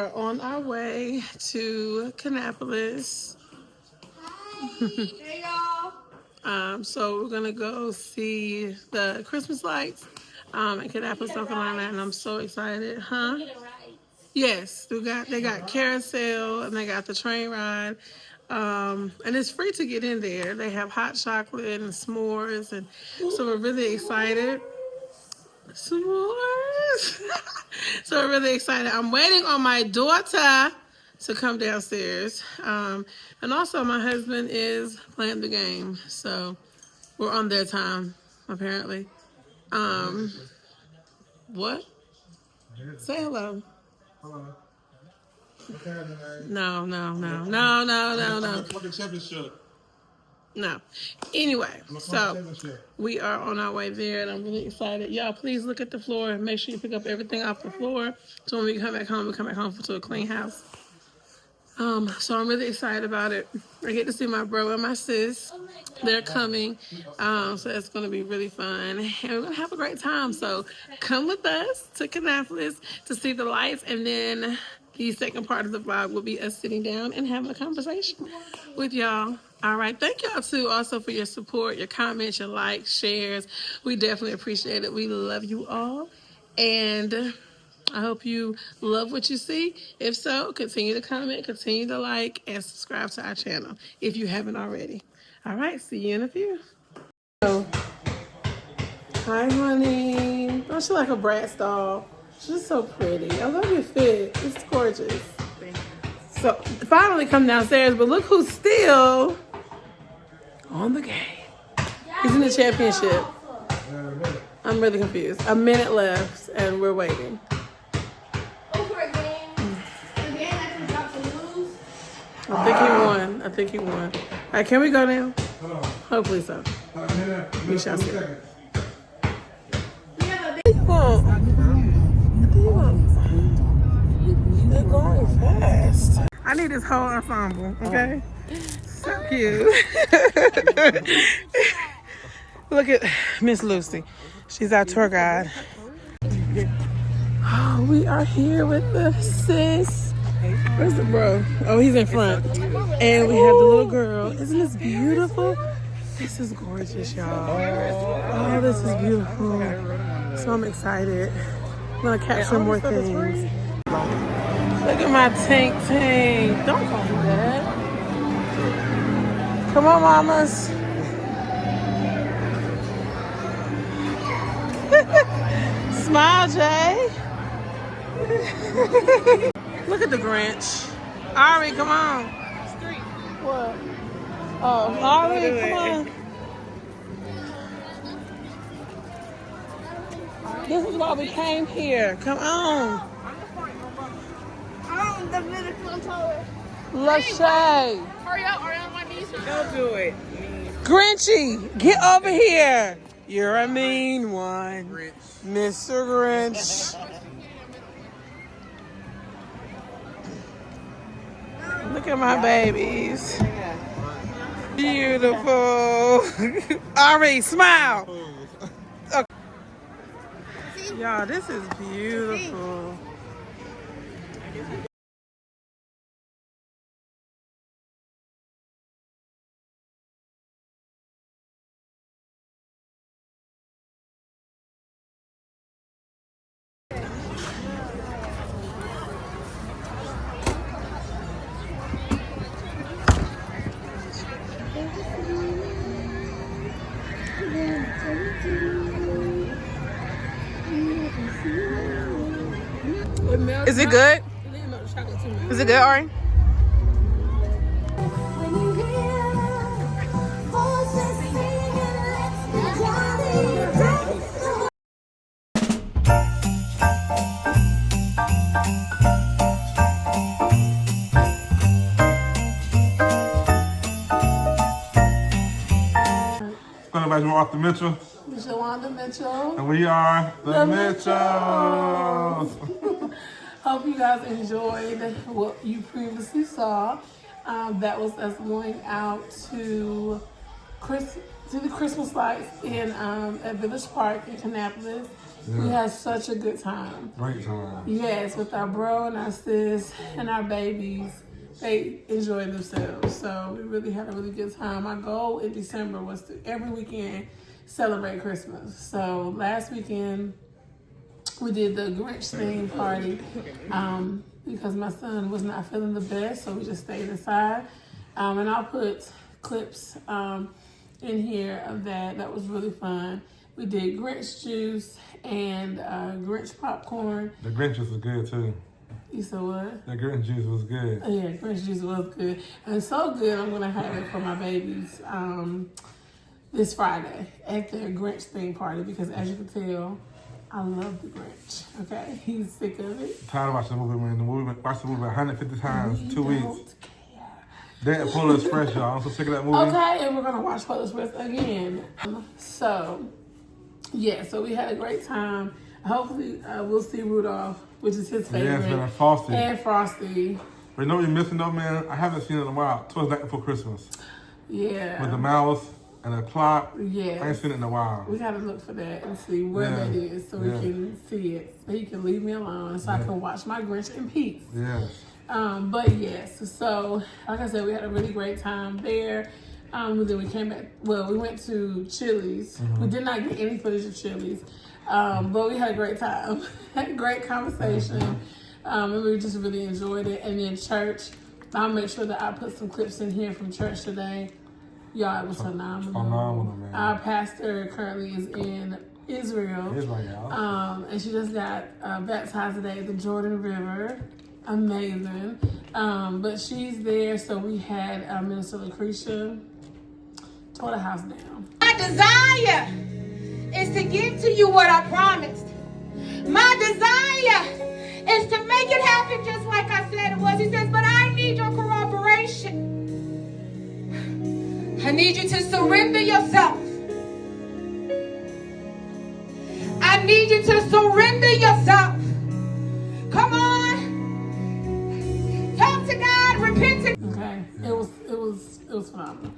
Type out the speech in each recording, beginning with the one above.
are on our way to Kannapolis. Hey y'all. So we're gonna go see the Christmas lights in Kannapolis, North Carolina, and I'm so excited, huh? Yes, they got carousel and they got the train ride, and it's free to get in there. They have hot chocolate and s'mores, and so we're really excited. S'mores. So we're really excited. I'm waiting on my daughter to come downstairs. And also my husband is playing the game. So we're on their time, apparently. What? Say hello. Hello. No. Fucking championship. No. Anyway, so we are on our way there, and I'm really excited. Y'all, please look at the floor and make sure you pick up everything off the floor. So when we come back home to a clean house. So I'm really excited about it. I get to see my bro and my sis. They're coming. So it's going to be really fun. And we're going to have a great time. So come with us to Kannapolis to see the lights. And then the second part of the vlog will be us sitting down and having a conversation with y'all. All right. Thank y'all, too, also for your support, your comments, your likes, shares. We definitely appreciate it. We love you all. And I hope you love what you see. If so, continue to comment, continue to like, and subscribe to our channel if you haven't already. All right, see you in a few. Oh. Hi, honey. Don't you like a Bratz doll? She's so pretty. I love your fit. It's gorgeous. So, finally come downstairs, but look who's still on the game. He's in the championship. I'm really confused. A minute left, and we're waiting. I think he won. All right, can we go now? Hopefully so. We shall see. They're going fast. I need this whole ensemble, okay? So cute. Look at Miss Lucy. She's our tour guide. Oh, we are here with the sis. Where's the bro? Oh, he's in front. And we have the little girl. Isn't this beautiful? This is gorgeous, y'all. Oh, this is beautiful. So I'm excited. I'm gonna capture more things. Look at my tank. Don't call me that. Come on, mamas. Smile, Jay. Look at the Grinch. Ari, come on. What? Oh, Ari, come on. This is why we came here. Come on. The minute controller. Lachey. Hurry up, are you on my knees? Don't do it. Grinchy, get over here. You're a mean one. Mr. Grinch. Look at my babies. Beautiful. Ari, smile. Okay. Y'all, this is beautiful. Is it good? Is it good, Ari? Everybody's Arthur Mitchell. Jawanda Mitchell. And we are the Mitchells. Hope you guys enjoyed what you previously saw. That was us going out to see the Christmas lights in at Village Park in Kannapolis. Yeah. We had such a good time. Great time. Yes, with our bro and our sis and our babies. They enjoyed themselves. So we really had a really good time. My goal in December was to every weekend celebrate Christmas. So last weekend we did the Grinch theme party because my son was not feeling the best, so we just stayed inside. And I'll put clips in here of that. That was really fun. We did Grinch juice and Grinch popcorn. The Grinch juice was good too. You said what? The Grinch juice was good. Oh, yeah, Grinch juice was good. And so good, I'm going to have it for my babies this Friday at their Grinch theme party because as you can tell, I love the Grinch, okay? He's sick of it. Tired of watching the movie, man. Watched the movie 150 times, 2 weeks. Don't care. That Polar Express, y'all. I'm so sick of that movie. Okay, and we're going to watch Polar Express again. So, yeah, so we had a great time. Hopefully, we'll see Rudolph, which is his favorite. Yes, man, Frosty. And Frosty. But you know what you're missing though, man? I haven't seen it in a while. Towards Night Before Christmas. Yeah. With the mouse and the clock. Yes. I ain't seen it in a while. We gotta look for that and see where that is so we can see it. So he can leave me alone so I can watch my Grinch in peace. Yes. But yes, so like I said, we had a really great time there. Then we came back, well, we went to Chili's. We did not get any footage of Chili's. But we had a great time. Had a great conversation. And we just really enjoyed it. And then church, I'll make sure that I put some clips in here from church today. Y'all, it was phenomenal. Phenomenal, man. Our pastor currently is in Israel. And she just got baptized today at the Jordan River. Amazing. But she's there, so we had Minister Lucretia tore the house down. My desire is to give to you what I promised. My desire is to make it happen just like I said it was. He says, but I need your corroboration. I need you to surrender yourself. I need you to surrender yourself. Come on. Talk to God, repent to God. Okay. It was phenomenal.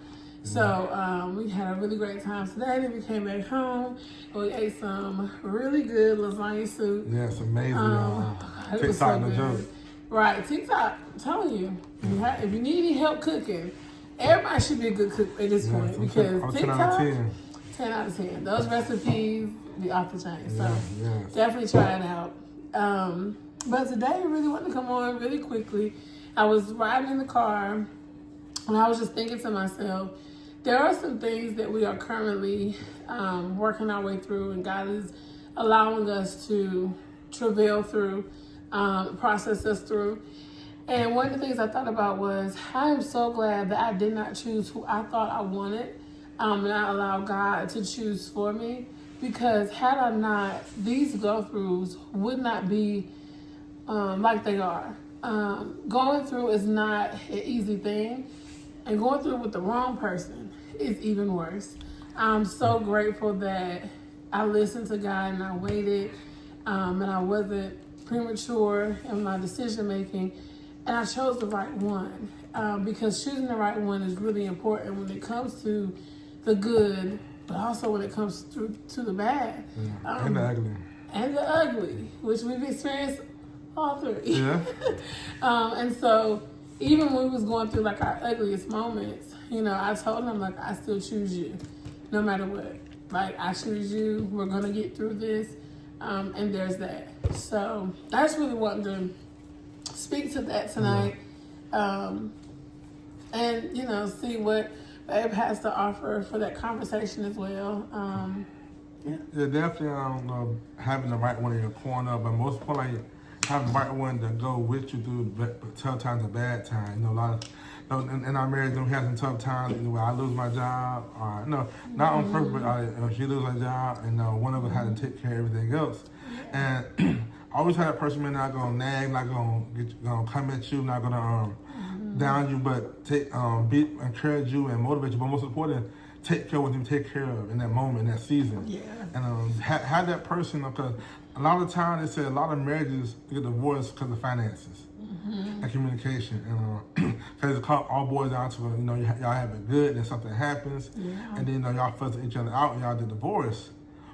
So we had a really great time today. Then we came back home and we ate some really good lasagna soup. Yes, amazing. It was so good. Right, TikTok, I'm telling you, if you need any help cooking, everybody should be a good cook at this point because TikTok, 10 out of 10. Those recipes be off the chain. So definitely try it out. But today I really wanted to come on really quickly. I was riding in the car and I was just thinking to myself, there are some things that we are currently working our way through and God is allowing us to travail through, process us through. And one of the things I thought about was, I am so glad that I did not choose who I thought I wanted and I allowed God to choose for me. Because had I not, these go-throughs would not be like they are. Going through is not an easy thing. And going through with the wrong person is even worse. I'm so grateful that I listened to God and I waited and I wasn't premature in my decision making and I chose the right one because choosing the right one is really important when it comes to the good, but also when it comes to the bad. And the ugly. And the ugly, which we've experienced all three. Yeah. And so even when we was going through like our ugliest moments, you know, I told him like, I still choose you no matter what. Like I choose you, we're gonna get through this. And there's that. So I just really wanted to speak to that tonight. And, you know, see what Babe has to offer for that conversation as well. Yeah, definitely having the right one in your corner, but most importantly, having the right one to go with you through tough times and bad times. You know, a lot of in our marriage, we have some tough times. You know, where I lose my job, or no, not on purpose, but she loses her job, and one of us had to take care of everything else. And I always had a person who's not gonna nag, not gonna come at you, not gonna down you, but encourage you and motivate you. But most important, take care of what you take care of in that moment, in that season. Yeah. And have that person, because a lot of times they say a lot of marriages get divorced because of finances. and communication. And because all boys down to, y'all have it good, then something happens, and then y'all fuss each other out, and y'all get divorced.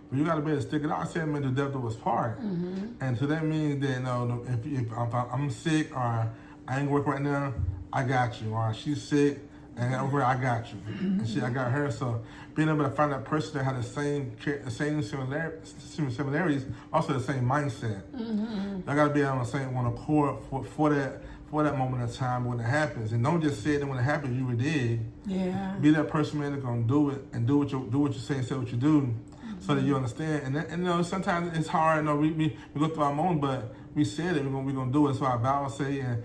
But you got to be able to stick it out. I said, man, the devil was part. And so that means that, if I'm sick or I ain't work right now, I got you. Or she's sick and I got you. And I got her. So being able to find that person that had the same similarities, also the same mindset. I got to be on the same one accord for that moment of time when it happens. And don't just say it when it happens, you did. Yeah. Be that person, man, that's gonna do it and do what you say and say what you do, so that you understand. And sometimes it's hard. We go through our moments, but we said it. We're gonna do it. So our vows say and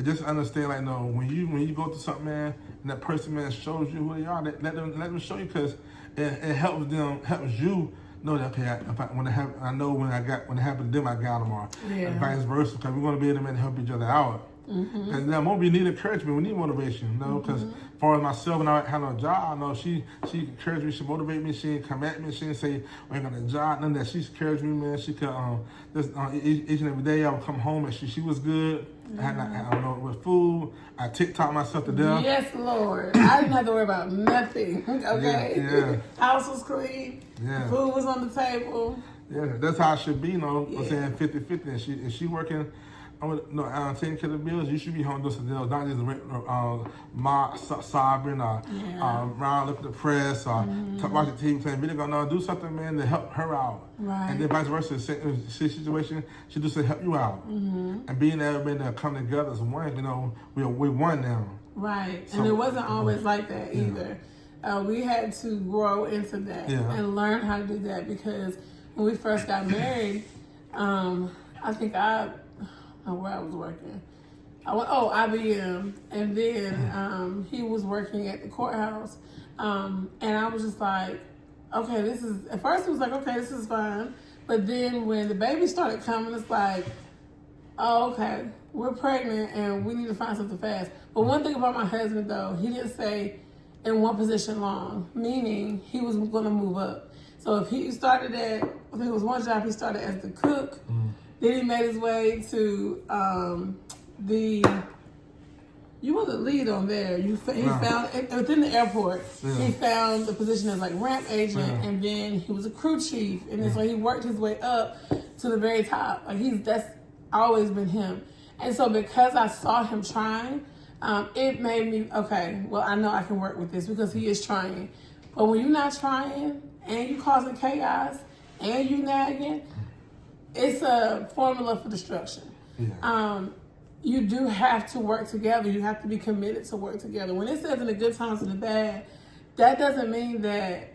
just understand. Like, when you go through something, man, and that person, man, shows you who they are. Let them show you, because it helps you know that, okay, when it happened to them, I got them, or vice versa. Because we're gonna be able to help each other out. Because now we need encouragement, we need motivation, because as far as myself, and I had no job, she encouraged me, she motivated me, she didn't come at me, she didn't say, we ain't got a job, none of that. She encouraged me, man. She could, each and every day I would come home and she was good. I don't know, with food, I TikTok myself to death. Yes, Lord. I didn't have to worry about nothing, okay? Yeah. House was clean, food was on the table. Yeah, that's how it should be, I'm saying 50-50, and she working, taking care of the bills. You should be home doing something else, not just sobbing or around looking at the press or watching TV, playing video games. No, do something, man, to help her out. Right. And then vice versa, same situation, she just to help you out. And being able, man, to come together as one, we one now. Right, so, and it wasn't always like that either. We had to grow into that and learn how to do that, because when we first got married, I think where I was working. I went, IBM, and then he was working at the courthouse, and I was just like, okay, at first it was like, okay, this is fine, but then when the baby started coming, it's like, oh, okay, we're pregnant and we need to find something fast. But one thing about my husband, though, he didn't stay in one position long, meaning he was going to move up. So if he started I think it was one job, he started as the cook. Then he made his way to you were the lead on there. He found, within the airport, he found the position as like ramp agent, and then he was a crew chief. And then so he worked his way up to the very top. Like that's always been him. And so because I saw him trying, it made me, okay, well, I know I can work with this because he is trying. But when you're not trying and you causing chaos and you nagging, it's a formula for destruction. You do have to work together. You have to be committed to work together. When it says in the good times and the bad, that doesn't mean that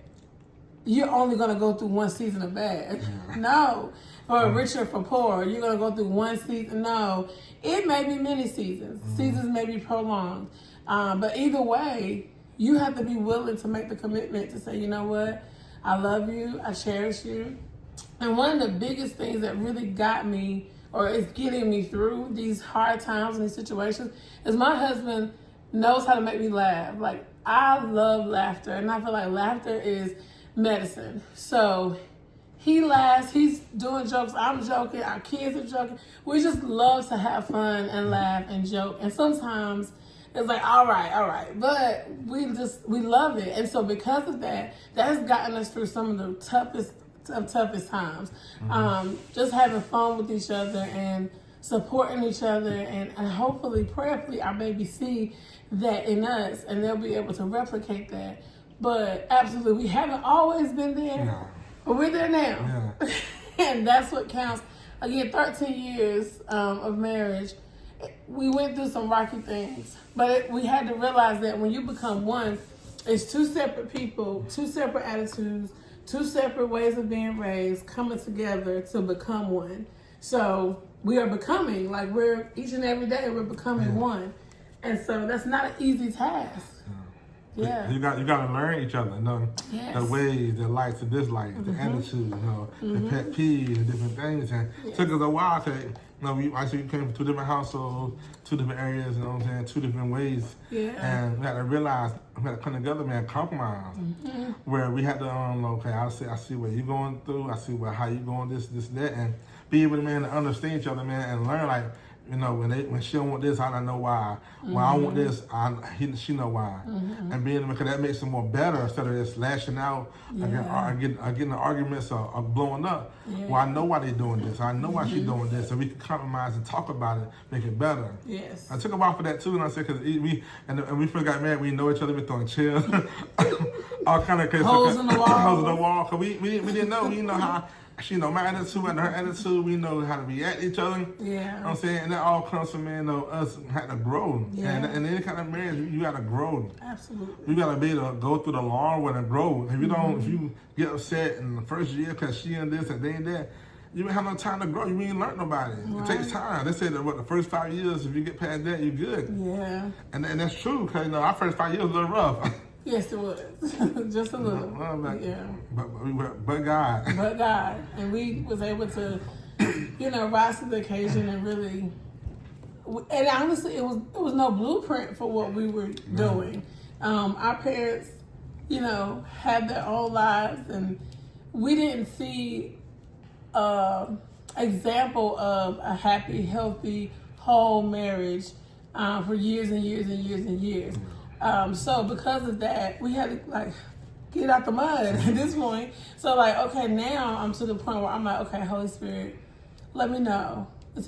you're only going to go through one season of bad. No. For richer, for poor, you're going to go through one season. No. It may be many seasons. Seasons may be prolonged. But either way, you have to be willing to make the commitment to say, you know what? I love you. I cherish you. And one of the biggest things that really got me, or is getting me through these hard times and these situations, is my husband knows how to make me laugh. Like, I love laughter, and I feel like laughter is medicine. So he laughs, he's doing jokes, I'm joking, our kids are joking. We just love to have fun and laugh and joke. And sometimes it's like, all right. But we love it. And so because of that, that has gotten us through some of the toughest times. Just having fun with each other and supporting each other, and hopefully, prayerfully, our baby see that in us, and they'll be able to replicate that. But absolutely, we haven't always been there, but we're there now. And that's what counts. Again, 13 years of marriage, we went through some rocky things, but we had to realize that when you become one, it's two separate people, two separate attitudes, two separate ways of being raised coming together to become one. So we are becoming, like we're each and every day we're becoming one. And so that's not an easy task. You got to learn each other, the ways, the likes, the dislikes, the attitudes, the pet peeves, the different things. And it took us a while to, we came from two different households, two different areas, two different ways. And we had to realize, we had to come together, man, compromise. Where we had to, okay, I see what you're going through, I see how you're going, this, that, and be able to, man, to understand each other, man, and learn, like, You know, when she don't want this, I don't know why. When I want this, she know why. And being because that makes it more better instead of just lashing out, getting arguments or blowing up. Yeah. Well, I know why they doing this. I know why she doing this, and we can compromise and talk about it, make it better. Yes. I took a while for that too, and I said because we first got married, we know each other, we throwing chairs, all kind of holes in the wall. holes in the wall. Cause we didn't know. We didn't know how. She know my attitude and her attitude. We know how to react to each other. Yeah. You know what I'm saying? And that all comes from, us had to grow. Yeah. And any kind of marriage, you got to grow. Absolutely. You got to be able to go through the long run and grow. If you don't, if you get upset in the first year because she and this and they and that, you ain't have no time to grow. You ain't learn nobody. Right. It takes time. They say that the first 5 years, if you get past that, you're good. Yeah. And that's true because, our first 5 years was a little rough. Yes, it was. Just a little. Yeah. But God. But God. And we was able to, rise to the occasion and really, and honestly, it was no blueprint for what we were doing. Our parents, had their own lives, and we didn't see example of a happy, healthy, whole marriage for years and years and years and years. So because of that, we had to get out the mud at this point. So okay, now I'm to the point where I'm like, okay, Holy Spirit, let me know. What's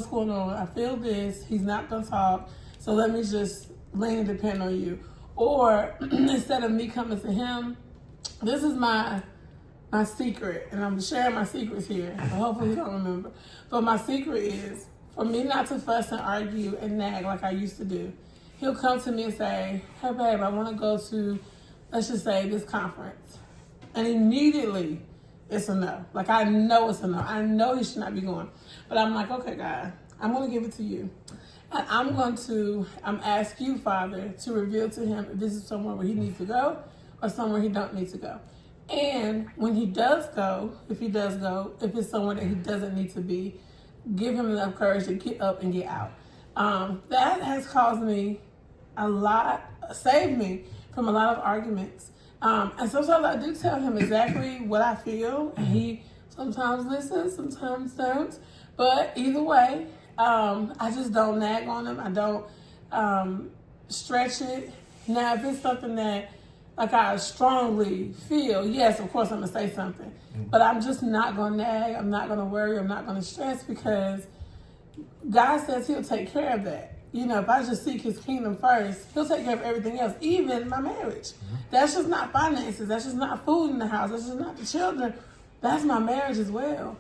going on? I feel this. He's not gonna talk. So let me just lean and depend on you. Or instead of me coming to him, this is my secret, and I'm sharing my secrets here. So hopefully you don't remember. But my secret is for me not to fuss and argue and nag like I used to do. He'll come to me and say, hey, babe, I want to go to, let's just say, this conference. And immediately, it's a no. I know it's a no. I know he should not be going. But I'm like, okay, God, I'm going to give it to you. And I'm ask you, Father, to reveal to him if this is somewhere where he needs to go or somewhere he don't need to go. And when he does go, if it's somewhere that he doesn't need to be, give him enough courage to get up and get out. That has caused me saved me from a lot of arguments. And sometimes I do tell him exactly what I feel, and he sometimes listens, sometimes don't. But either way, I just don't nag on him. I don't stretch it. Now, if it's something that I strongly feel, yes, of course I'm gonna say something. But I'm just not gonna nag. I'm not gonna worry. I'm not gonna stress because God says he'll take care of that. If I just seek his kingdom first, he'll take care of everything else, even my marriage. That's just not finances. That's just not food in the house. That's just not the children. That's my marriage as well.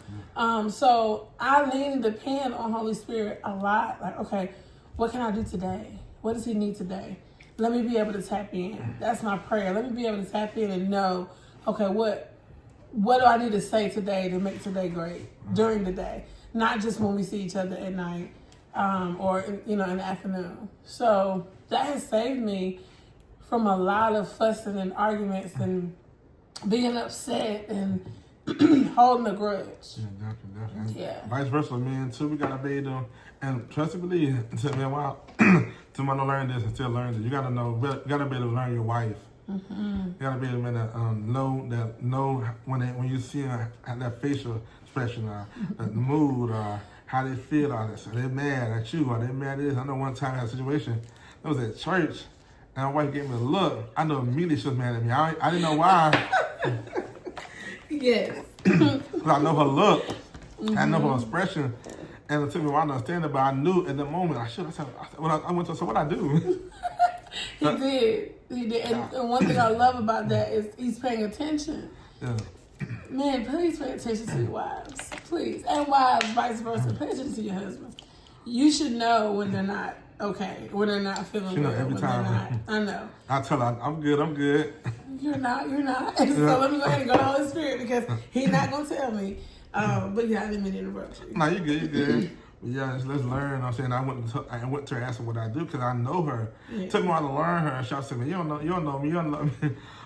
So I lean and depend on Holy Spirit a lot. Okay, what can I do today? What does he need today? Let me be able to tap in. That's my prayer. Let me be able to tap in and know, okay, what do I need to say today to make today great during the day? Not just when we see each other at night or in the afternoon. So that has saved me from a lot of fussing and arguments and being upset and holding a grudge. Yeah, definitely. Yeah. Vice versa, man. Too, we gotta be them and trust and believe. Until man, wow, to learn this and still learn this, you gotta know. You gotta be able to learn your wife. You gotta be able to know when you see that facial expression, the mood, how they feel, all this. Are they mad at you? Are they mad at this? I know one time I had a situation. It was at church, and my wife gave me a look. I know immediately she was mad at me. I didn't know why. Yes. Because I know her look. I know her expression. And it took me a while to understand it, but I knew at the moment I said, I went to, so what I do? He did. And one thing I love about that is he's paying attention. Yeah. Man, please pay attention to your wives. Please. And wives, vice versa. Pay attention to your husbands. You should know when they're not okay, when they're not feeling She know well, every when time. they're not. I know. I tell her, I'm good. You're not. And so let me go ahead and go to Holy Spirit because he's not going to tell me. But yeah, I didn't mean to interrupt you. No, you good. But yeah, let's learn. I'm saying I went to her and asked her what I do because I know her. Yeah. It took me a while to learn her. And she said, "Man, you don't know me,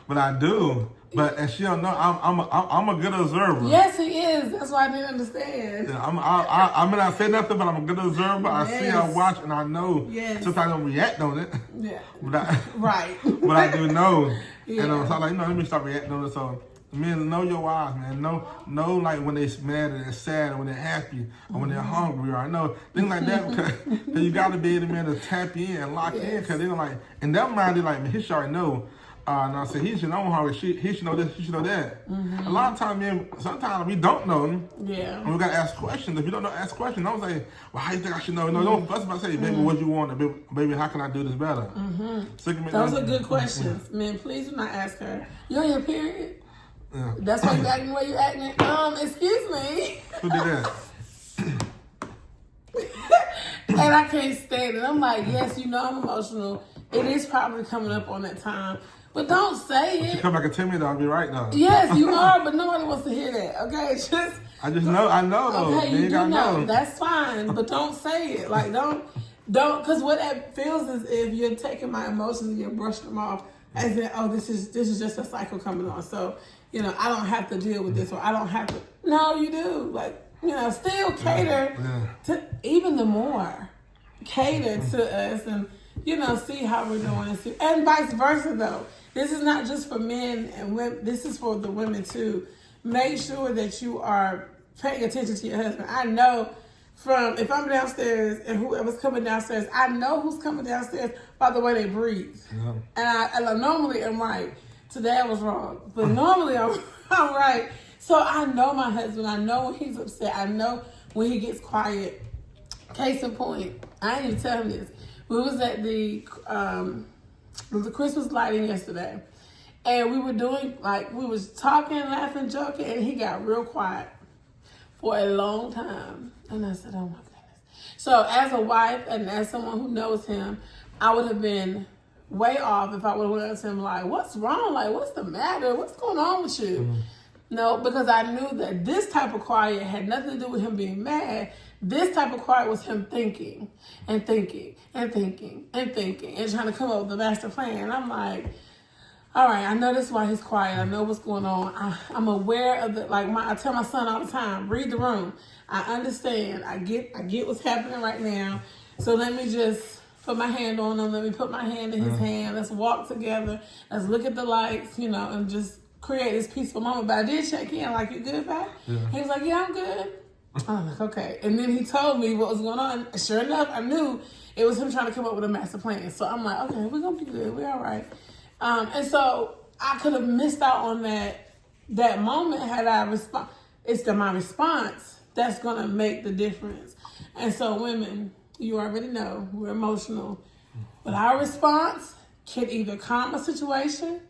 but I do." And she don't know I'm a good observer. Yes, he is. That's why I didn't understand. Yeah, I mean, I say nothing, but I'm a good observer. Yes. I see, I watch, and I know. Yes. Sometimes I don't react on it. Yeah. But Right. but I do know. Yeah. And so I'm like, let me stop reacting on it. So Men, know your wives, man. Know like when they're mad or they're sad or when they're happy or when they're hungry or I know things like that because you got to be able to tap in and lock in because they don't like in their mind they're like, man, he should already know. And I said he should know how he should know this, he should know that. A lot of times, man, sometimes we don't know. Yeah. And we gotta ask questions. If you don't know, ask questions. Don't say, well, how you think I should know? No, don't fuss about say, baby, what you want? Baby, how can I do this better? Those are good questions. Man, please do not ask her. You on your period? Yeah. That's why you acting the way you acting? Excuse me. Who did that? And I can't stand it. I'm like, yes, you know I'm emotional. It is probably coming up on that time. But don't say it. You come back and tell me that I'll be right now. Yes, you are, but nobody wants to hear that. Okay, I know though. Okay, you do gotta know. That's fine, but don't say it. Like don't, because what that feels is if you're taking my emotions and you're brushing them off as in, oh, this is just a cycle coming on. So I don't have to deal with this, or I don't have to. No, you do. Like still cater to even the more cater to us and see how we're doing and vice versa though. This is not just for men and women. This is for the women too. Make sure that you are paying attention to your husband. I know if I'm downstairs and whoever's coming downstairs, I know who's coming downstairs by the way they breathe. Yeah. And I normally am right. Today I was wrong, but normally I'm right. So I know my husband. I know when he's upset. I know when he gets quiet. Case in point, I didn't even tell him this. We was at the Christmas lighting yesterday, and we were we was talking, laughing, joking, and he got real quiet for a long time. And I said, oh my goodness. So as a wife and as someone who knows him, I would have been way off if I would have went up to him like, what's wrong? Like, what's the matter? What's going on with you? Mm-hmm. No, because I knew that this type of quiet had nothing to do with him being mad. This type of quiet was him thinking and thinking and thinking and thinking and trying to come up with a master plan. And I'm like, all right, I know this is why he's quiet. I know what's going on. I'm aware of I tell my son all the time, read the room. I understand. I get what's happening right now. So let me just put my hand on him. Let me put my hand in his hand. Let's walk together. Let's look at the lights, and just create this peaceful moment. But I did check in, like, you good, Pat? Yeah. He was like, yeah, I'm good. I'm like, okay. And then he told me what was going on. Sure enough, I knew it was him trying to come up with a master plan. So I'm like, okay, we're going to be good. We're all right. And so I could have missed out on that moment had I responded. It's my response that's going to make the difference. And so women, you already know, we're emotional. But our response can either calm a situation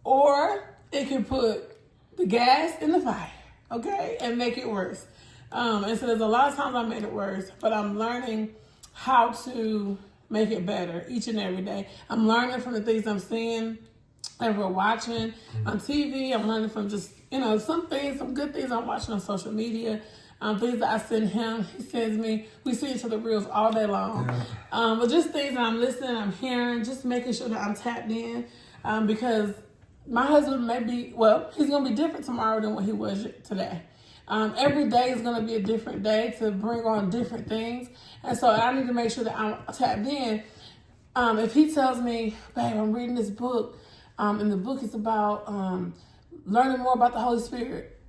or it can put the gas in the fire, okay, and make it worse. And so there's a lot of times I made it worse, but I'm learning how to make it better each and every day. I'm learning from the things I'm seeing and we're watching on TV. I'm learning from just, some good things I'm watching on social media. Things that I send him, he sends me. We see each other reels all day long. Yeah. But just things that I'm listening, I'm hearing, just making sure that I'm tapped in because my husband he's going to be different tomorrow than what he was today. Every day is going to be a different day to bring on different things. And so I need to make sure that I'm tapped in. If he tells me, babe, I'm reading this book, and the book is about learning more about the Holy Spirit.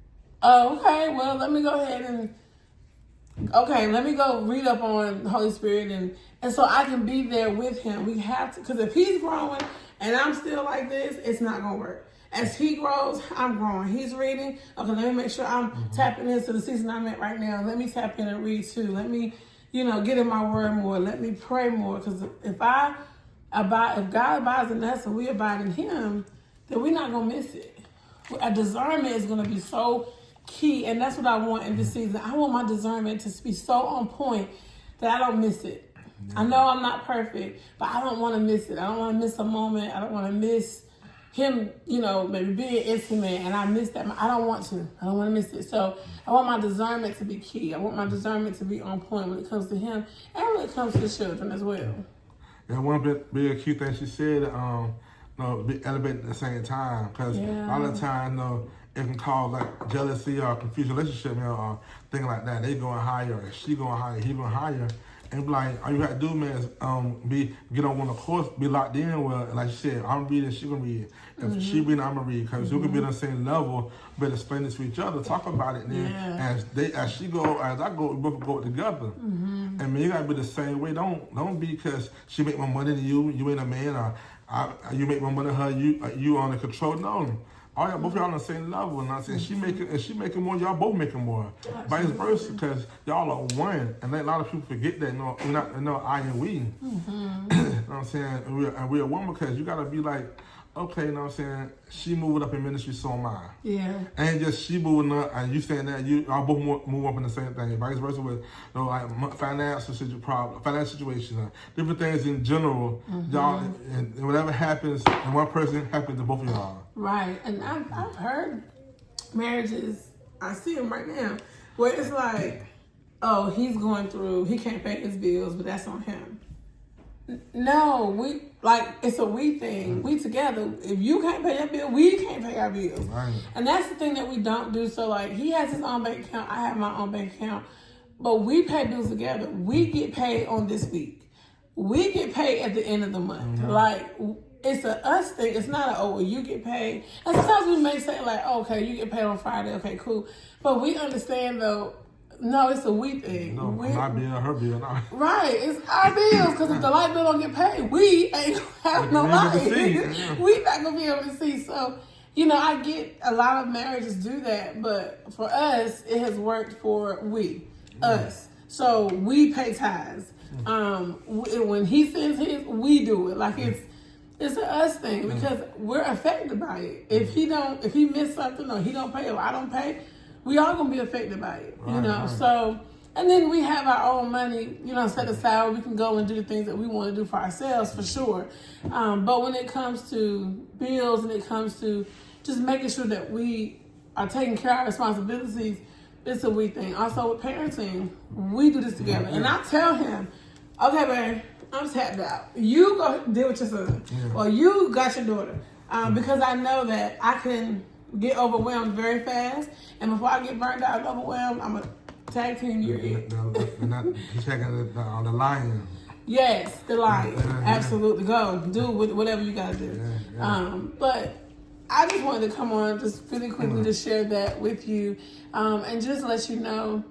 Oh, okay, well, let me go ahead let me go read up on the Holy Spirit. And so I can be there with him. We have to, because if he's growing and I'm still like this, it's not going to work. As he grows, I'm growing. He's reading. Okay, let me make sure I'm tapping into the season I'm at right now. Let me tap in and read too. Let me, get in my word more. Let me pray more. Because if God abides in us and we abide in him, then we're not going to miss it. A discernment is going to be so key. And that's what I want in this season. I want my discernment to be so on point that I don't miss it. I know I'm not perfect, but I don't want to miss it. I don't want to miss a moment. I don't want to miss him, maybe being intimate, and I miss that. I don't want to. I don't want to miss it. So I want my discernment to be key. I want my discernment to be on point when it comes to him and when it comes to the children as well. Yeah, one big key thing she said, be elevated at the same time, because a lot of times, it can cause like jealousy or confused relationship, or things like that. They going higher, she going higher, he going higher. and be like, all you have to do, man, is get on one of the course, be locked in. Well, like you said, I'm reading, she gonna read. If she reading, I'm gonna read. Because we can be on the same level, but explain this to each other, talk about it. And then as I go, we both go together. And man, you gotta be the same way. Don't be because she make more money than you ain't a man, or you make more money than her, you on the control. No. All y'all, both y'all on the same level, and I'm saying she making more, y'all both making more, vice versa, because y'all are one, and a lot of people forget that. No, we're not, no, I and we. You know what I'm saying? And we're one because you gotta be like, okay, you know what I'm saying? She moving up in ministry, so am I. Yeah. And just she moving up, and you saying that y'all both move up in the same thing. Vice versa with like financial situation, different things in general. Y'all, and whatever happens, and one person happens to both of y'all. Right, and I've heard marriages, I see them right now, where it's like, oh, he can't pay his bills, but that's on him. No, it's a we thing. We together. If you can't pay your bill, we can't pay our bills. Right. And that's the thing that we don't do. So like, he has his own bank account, I have my own bank account, but we pay bills together. We get paid on this week. We get paid at the end of the month. Like, it's a us thing. It's not you get paid. And sometimes we may say like, okay, you get paid on Friday. Okay, cool. But we understand though, no, it's a we thing. No, my bill, her bill. No. Right, it's our bills, because if the light bill don't get paid, we ain't gonna have no light. We not gonna be able to see. So, I get a lot of marriages do that, but for us, it has worked for us. So we pay tithes. When he sends his, we do it. Like it's an us thing, because we're affected by it. If he missed something, or he don't pay, or I don't pay, we all gonna be affected by it, Right. So, and then we have our own money, set aside where we can go and do the things that we want to do for ourselves, for sure. But when it comes to bills, and it comes to just making sure that we are taking care of our responsibilities, it's a we thing. Also with parenting, we do this together. And I tell him, okay, babe, I'm tapped out. You go deal with your son, or you got your daughter, because I know that I can get overwhelmed very fast, and before I get burned out and overwhelmed, I'm a tag team. You're it. He's checking on the lion. Yes, the lion. Absolutely, go do whatever you gotta do. But I just wanted to come on just really quickly to share that with you, and just let you know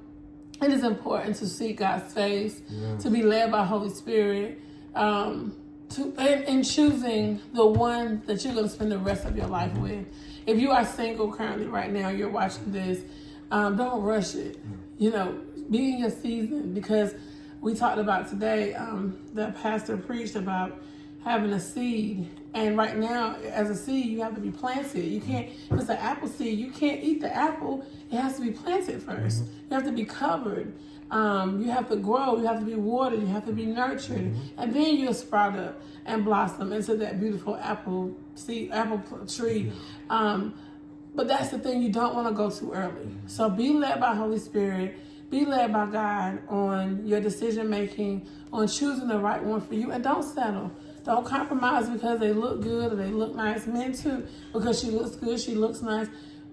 it is important to seek God's face, to be led by Holy Spirit, in choosing the one that you're going to spend the rest of your life with. If you are single currently right now, you're watching this, don't rush it. Be in your season, because we talked about today, the pastor preached about having a seed. And right now, as a seed, you have to be planted. You can't, if it's an apple seed, you can't eat the apple. It has to be planted first. You have to be covered. You have to grow. You have to be watered. You have to be nurtured. And then you'll sprout up and blossom into that beautiful apple tree. But that's the thing, you don't want to go too early. So be led by Holy Spirit. Be led by God on your decision making, on choosing the right one for you, and don't settle. Don't compromise because they look good or they look nice. Men too, because she looks good, she looks nice.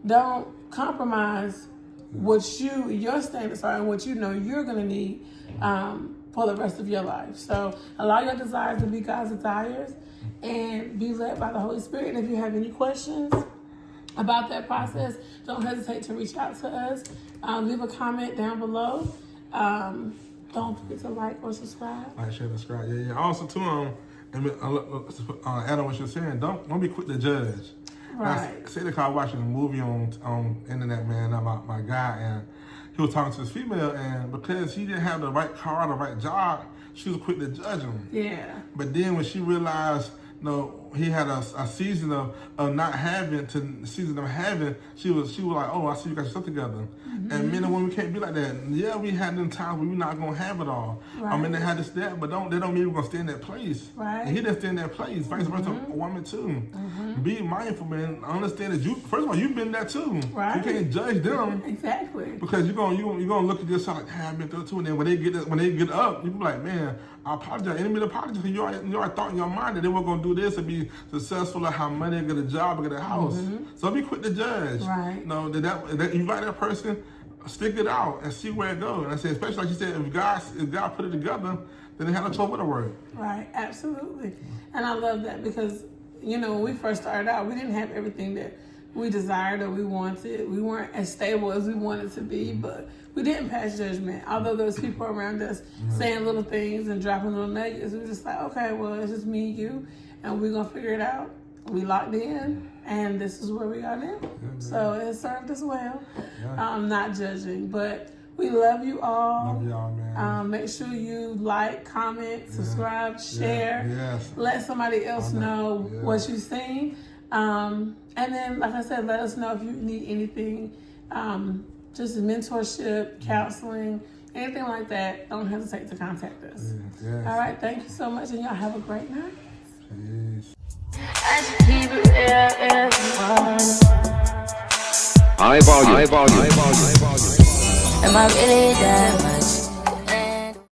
Don't compromise what your standards are and what you know you're going to need for the rest of your life. So allow your desires to be God's desires, and be led by the Holy Spirit. And if you have any questions about that process, don't hesitate to reach out to us. Leave a comment down below. Don't forget to like or subscribe. Like, share, subscribe. Yeah. Also, too, add on what you're saying. Don't be quick to judge. Right. Say the car watching a movie on internet, man, about my guy, and he was talking to this female, and because he didn't have the right car, the right job, she was quick to judge him. Yeah. But then when she realized, he had a season of not having to season of having, she was like, oh, I see you got your stuff together. And men and women can't be like that. Yeah, we had them times where we're not gonna have it all. Right. I mean, they had this, that, but they don't mean we're gonna stay in that place. Right. And he didn't stay in that place. Vice versa, a woman too. Be mindful, man. Understand that first of all, you've been there too. Right. You can't judge them. Exactly. Because you're gonna look at yourself like, I've been through it too. And then when they get up, you be like, man, I apologize. Enemy apologize. You already thought in your mind that they were gonna do this and be successful or have money, get a job, or get a house. So be quick to judge. Right. That you like that person, stick it out and see where it goes. And I said, especially like you said, if God put it together, then they had no trouble with the word. Right, absolutely. And I love that because, you know, when we first started out, we didn't have everything that we desired or we wanted. We weren't as stable as we wanted to be, but we didn't pass judgment. Although there was people around us saying little things and dropping little nuggets, we were just like, okay, well, it's just me and you, and we're going to figure it out. We locked in, and this is where we are now. So it served us well. I'm not judging, but we love you all. Love y'all, man. Make sure you like, comment, subscribe, share. Yes. Let somebody else know what you've seen. And then, like I said, let us know if you need anything, just mentorship, counseling, anything like that. Don't hesitate to contact us. Yes. All right, thank you so much, and y'all have a great night. Peace. I just keep it real, high volume. Am I really that much?